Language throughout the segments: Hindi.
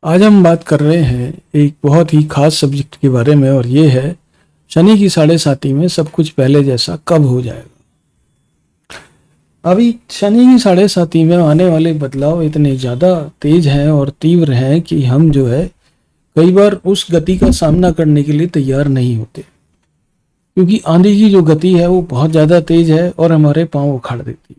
आज हम बात कर रहे हैं एक बहुत ही खास सब्जेक्ट के बारे में और ये है शनि की साढ़े साती में सब कुछ पहले जैसा कब हो जाएगा। अभी शनि की साढ़े साती में आने वाले बदलाव इतने ज़्यादा तेज हैं और तीव्र हैं कि हम जो है कई बार उस गति का सामना करने के लिए तैयार नहीं होते, क्योंकि आंधी की जो गति है वो बहुत ज़्यादा तेज है और हमारे पाँव उखाड़ देती है।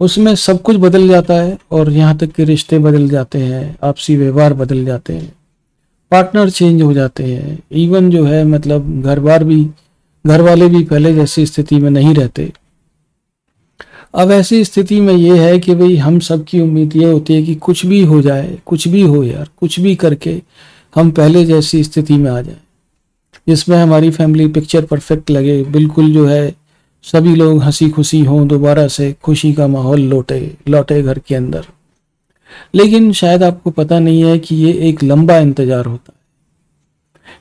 उसमें सब कुछ बदल जाता है और यहाँ तक कि रिश्ते बदल जाते हैं, आपसी व्यवहार बदल जाते हैं, पार्टनर चेंज हो जाते हैं, इवन जो है मतलब घर वाले भी पहले जैसी स्थिति में नहीं रहते। अब ऐसी स्थिति में ये है कि भाई हम सब की उम्मीद ये होती है कि कुछ भी हो जाए, कुछ भी हो यार, कुछ भी करके हम पहले जैसी स्थिति में आ जाए, जिसमें हमारी फैमिली पिक्चर परफेक्ट लगे, बिल्कुल जो है सभी लोग हंसी खुशी हों, दोबारा से खुशी का माहौल लौटे घर के अंदर। लेकिन शायद आपको पता नहीं है कि ये एक लंबा इंतजार होता है,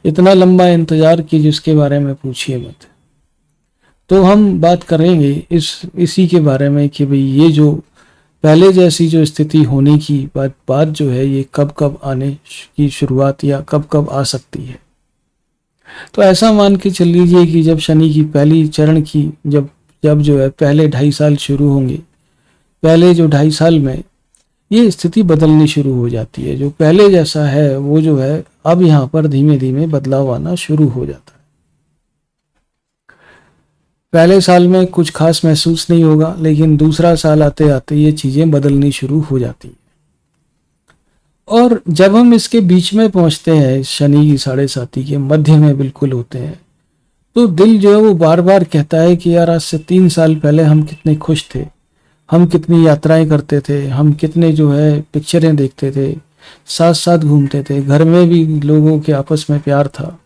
इतना लंबा इंतजार कि जिसके बारे में पूछिए मत। तो हम बात करेंगे इसी के बारे में कि भाई ये जो पहले जैसी जो स्थिति होने की बात जो है ये कब कब आने की शुरुआत या कब कब आ सकती है। तो ऐसा मान के चल लीजिए कि जब शनि की पहली चरण की जब जब जो है पहले 2.5 साल शुरू होंगे, पहले जो 2.5 साल में ये स्थिति बदलनी शुरू हो जाती है। जो पहले जैसा है वो जो है अब यहाँ पर धीमे धीमे बदलाव आना शुरू हो जाता है। पहले साल में कुछ खास महसूस नहीं होगा, लेकिन दूसरा साल आते आते ये चीजें बदलनी शुरू हो जाती है। और जब हम इसके बीच में पहुंचते हैं, शनि की साढ़े साती के मध्य में बिल्कुल होते हैं, तो दिल जो है वो बार बार कहता है कि यार आज से 3 साल पहले हम कितने खुश थे, हम कितनी यात्राएं करते थे, हम कितने जो है पिक्चरें देखते थे, साथ साथ घूमते थे, घर में भी लोगों के आपस में प्यार था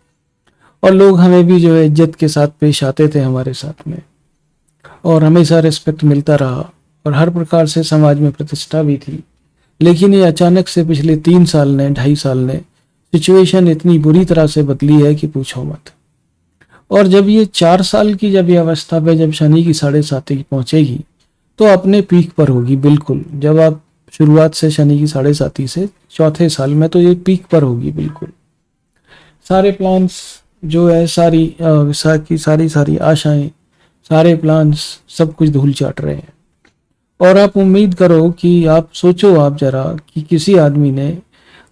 और लोग हमें भी जो है इज्जत के साथ पेश आते थे हमारे साथ में, और हमेशा रिस्पेक्ट मिलता रहा और हर प्रकार से समाज में प्रतिष्ठा भी थी। लेकिन ये अचानक से पिछले 3 साल ने 2.5 साल ने सिचुएशन इतनी बुरी तरह से बदली है कि पूछो मत। और जब ये 4 साल की जब ये अवस्था पे जब शनि की साढ़े साती पहुंचेगी तो अपने पीक पर होगी। बिल्कुल जब आप शुरुआत से शनि की साढ़े साती से चौथे साल में तो ये पीक पर होगी। बिल्कुल सारे प्लान्स जो है सारी आशाएं, सारे प्लान्स सब कुछ धूल चाट रहे हैं। और आप उम्मीद करो कि आप सोचो आप जरा कि किसी आदमी ने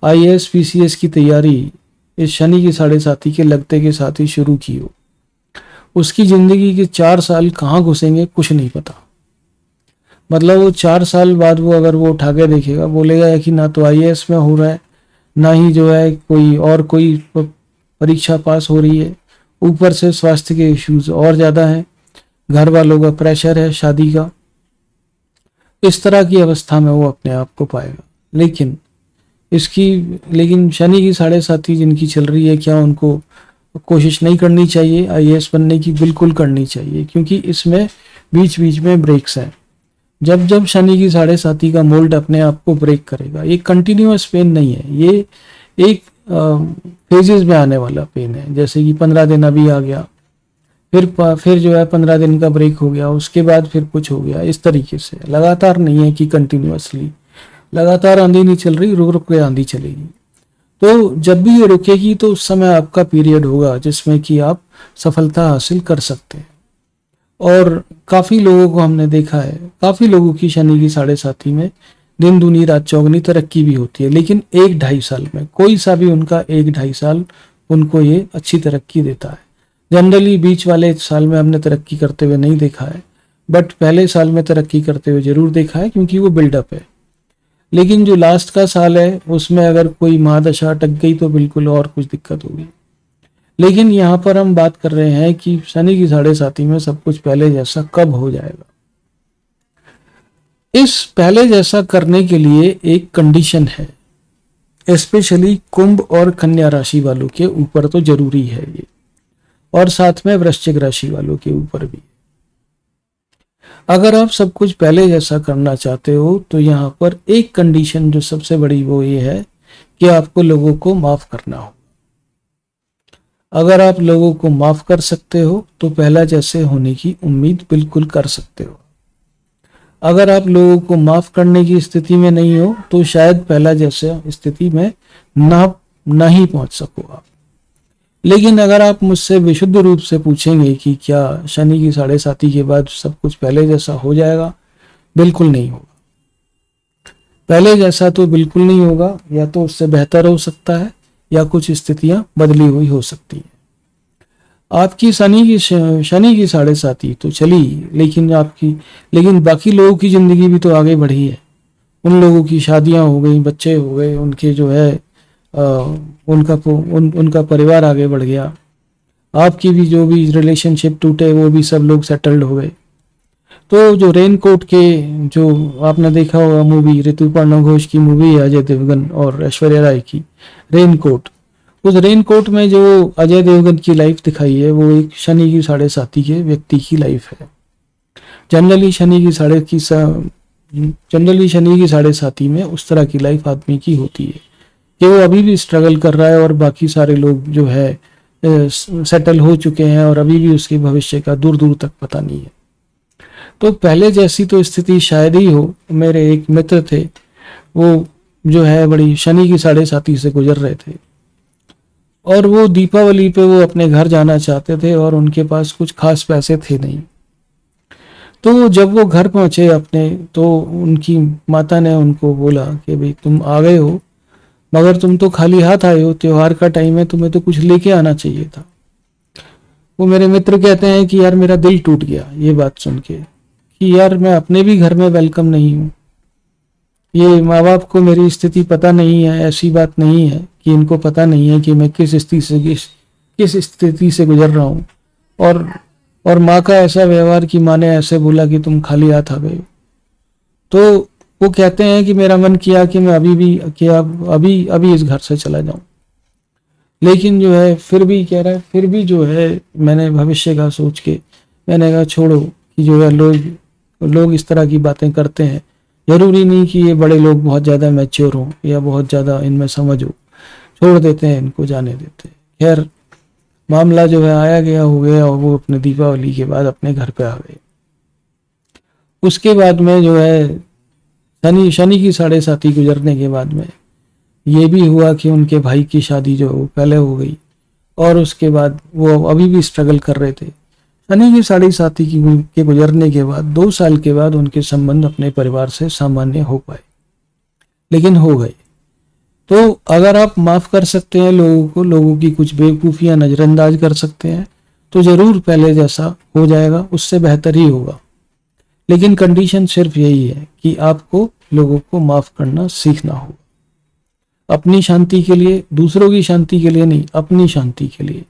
IAS PCS की तैयारी इस शनि की साढ़े साती के लगते के साथ ही शुरू की हो, उसकी जिंदगी के 4 साल कहाँ घुसेंगे कुछ नहीं पता। मतलब वो 4 साल बाद वो अगर वो उठा के देखेगा बोलेगा कि ना तो IAS में हो रहा है, ना ही जो है कोई परीक्षा पास हो रही है, ऊपर से स्वास्थ्य के इश्यूज और ज्यादा हैं, घर वालों का प्रेशर है शादी का। इस तरह की अवस्था में वो अपने आप को पाएगा। लेकिन शनि की साढ़े साती जिनकी चल रही है, क्या उनको कोशिश नहीं करनी चाहिए IAS बनने की? बिल्कुल करनी चाहिए, क्योंकि इसमें बीच बीच में ब्रेक्स हैं। जब जब शनि की साढ़े साती का मोल्ड अपने आप को ब्रेक करेगा, ये कंटिन्यूअस पेन नहीं है, ये एक फेजेस में आने वाला पेन है। जैसे कि 15 दिन अभी आ गया, फिर जो है 15 दिन का ब्रेक हो गया, उसके बाद फिर कुछ हो गया, इस तरीके से लगातार नहीं है कि कंटिन्यूअसली लगातार आंधी नहीं चल रही, रुक रुक के आंधी चलेगी। तो जब भी ये रुकेगी तो उस समय आपका पीरियड होगा जिसमें कि आप सफलता हासिल कर सकते हैं। और काफी लोगों को हमने देखा है, काफी लोगों की शनि की साढ़े साती में दिन दूनी रात चौगनी तरक्की भी होती है, लेकिन 1-2.5 साल में कोई सा भी उनका 1-2.5 साल उनको ये अच्छी तरक्की देता है। जनरली बीच वाले साल में हमने तरक्की करते हुए नहीं देखा है, बट पहले साल में तरक्की करते हुए जरूर देखा है, क्योंकि वो बिल्डअप है। लेकिन जो लास्ट का साल है उसमें अगर कोई महादशा अटक गई तो बिल्कुल और कुछ दिक्कत होगी। लेकिन यहाँ पर हम बात कर रहे हैं कि शनि की साढ़े साती में सब कुछ पहले जैसा कब हो जाएगा। इस पहले जैसा करने के लिए एक कंडीशन है, स्पेशली कुंभ और कन्या राशि वालों के ऊपर तो जरूरी है ये, और साथ में वृश्चिक राशि वालों के ऊपर भी। अगर आप सब कुछ पहले जैसा करना चाहते हो तो यहाँ पर एक कंडीशन जो सबसे बड़ी वो ये है कि आपको लोगों को माफ करना हो। अगर आप लोगों को माफ कर सकते हो तो पहला जैसे होने की उम्मीद बिल्कुल कर सकते हो। अगर आप लोगों को माफ करने की स्थिति में नहीं हो तो शायद पहला जैसा स्थिति में ना ही पहुंच सको आप। लेकिन अगर आप मुझसे विशुद्ध रूप से पूछेंगे कि क्या शनि की 7.5 के बाद सब कुछ पहले जैसा हो जाएगा, बिल्कुल नहीं होगा। पहले जैसा तो बिल्कुल नहीं होगा, या तो उससे बेहतर हो सकता है या कुछ स्थितियां बदली हुई हो सकती हैं। आपकी शनि की 7.5 तो चली, लेकिन बाकी लोगों की जिंदगी भी तो आगे बढ़ी है। उन लोगों की शादियां हो गई, बच्चे हो गए, उनके जो है उनका परिवार आगे बढ़ गया। आपकी भी जो भी रिलेशनशिप टूटे वो भी सब लोग सेटल्ड हो गए। तो जो रेनकोट के, जो आपने देखा होगा मूवी, ऋतुपर्णा घोष की मूवी है अजय देवगन और ऐश्वर्या राय की, रेनकोट। उस रेनकोट में जो अजय देवगन की लाइफ दिखाई है वो एक शनि की 7.5 के व्यक्ति की लाइफ है। जनरली शनि की 7.5 में उस तरह की लाइफ आदमी की होती है कि वो अभी भी स्ट्रगल कर रहा है और बाकी सारे लोग जो है सेटल हो चुके हैं और अभी भी उसके भविष्य का दूर दूर तक पता नहीं है। तो पहले जैसी तो स्थिति शायद ही हो। मेरे एक मित्र थे, वो जो है बड़ी शनि की 7.5 से गुजर रहे थे और वो दीपावली पे वो अपने घर जाना चाहते थे और उनके पास कुछ खास पैसे थे नहीं। तो जब वो घर पहुंचे अपने, तो उनकी माता ने उनको बोला कि भाई तुम आ गए हो मगर तुम तो खाली हाथ आए हो, त्योहार का टाइम है, तुम्हें तो कुछ लेके आना चाहिए था। वो मेरे मित्र कहते हैं कि यार मेरा दिल टूट गया ये बात सुन के कि यार मैं अपने भी घर में वेलकम नहीं हूँ। ये माँ बाप को मेरी स्थिति पता नहीं है, ऐसी बात नहीं है कि इनको पता नहीं है कि मैं किस स्थिति से गुजर रहा हूँ। और माँ का ऐसा व्यवहार कि माँ ने ऐसे बोला कि तुम खाली हाथ आ गए। तो वो कहते हैं कि मेरा मन किया कि मैं अभी इस घर से चला जाऊं, लेकिन जो है फिर भी जो है मैंने भविष्य का सोच के मैंने कहा छोड़ो, कि जो है लोग इस तरह की बातें करते हैं, जरूरी नहीं कि ये बड़े लोग बहुत ज़्यादा मैच्योर हों या बहुत ज़्यादा इनमें समझ हो, छोड़ देते हैं, इनको जाने देते हैं। खैर मामला जो है आया गया हो गया और वो अपने दीपावली के बाद अपने घर पे आ गए। उसके बाद में जो है शनि की 7.5 गुजरने के बाद में ये भी हुआ कि उनके भाई की शादी जो पहले हो गई और उसके बाद वो अभी भी स्ट्रगल कर रहे थे। शनि की 7.5 के गुजरने के बाद 2 साल के बाद उनके संबंध अपने परिवार से सामान्य हो पाए, लेकिन हो गए। तो अगर आप माफ कर सकते हैं लोगों की कुछ बेवकूफ़ियां नज़रअंदाज कर सकते हैं, तो ज़रूर पहले जैसा हो जाएगा, उससे बेहतर ही होगा। लेकिन कंडीशन सिर्फ यही है कि आपको लोगों को माफ करना सीखना होगा, अपनी शांति के लिए, दूसरों की शांति के लिए नहीं, अपनी शांति के लिए,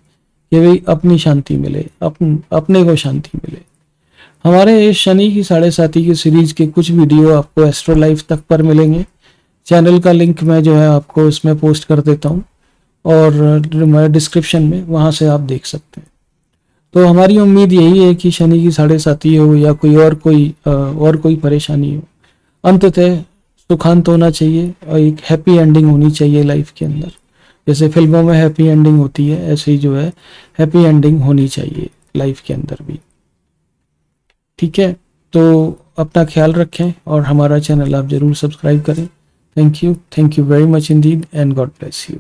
कि भाई अपनी शांति मिले, अपने को शांति मिले। हमारे इस शनि की 7.5 की सीरीज के कुछ वीडियो आपको एस्ट्रो लाइफ तक पर मिलेंगे। चैनल का लिंक मैं जो है आपको इसमें पोस्ट कर देता हूँ और डिस्क्रिप्शन में, वहाँ से आप देख सकते हैं। तो हमारी उम्मीद यही है कि शनि की 7.5 हो या और कोई परेशानी हो, अंततः सुखांत होना चाहिए और एक हैप्पी एंडिंग होनी चाहिए लाइफ के अंदर। जैसे फिल्मों में हैप्पी एंडिंग होती है, ऐसे ही जो है हैप्पी एंडिंग होनी चाहिए लाइफ के अंदर भी। ठीक है, तो अपना ख्याल रखें और हमारा चैनल आप जरूर सब्सक्राइब करें। Thank you very much Indeed and God bless you.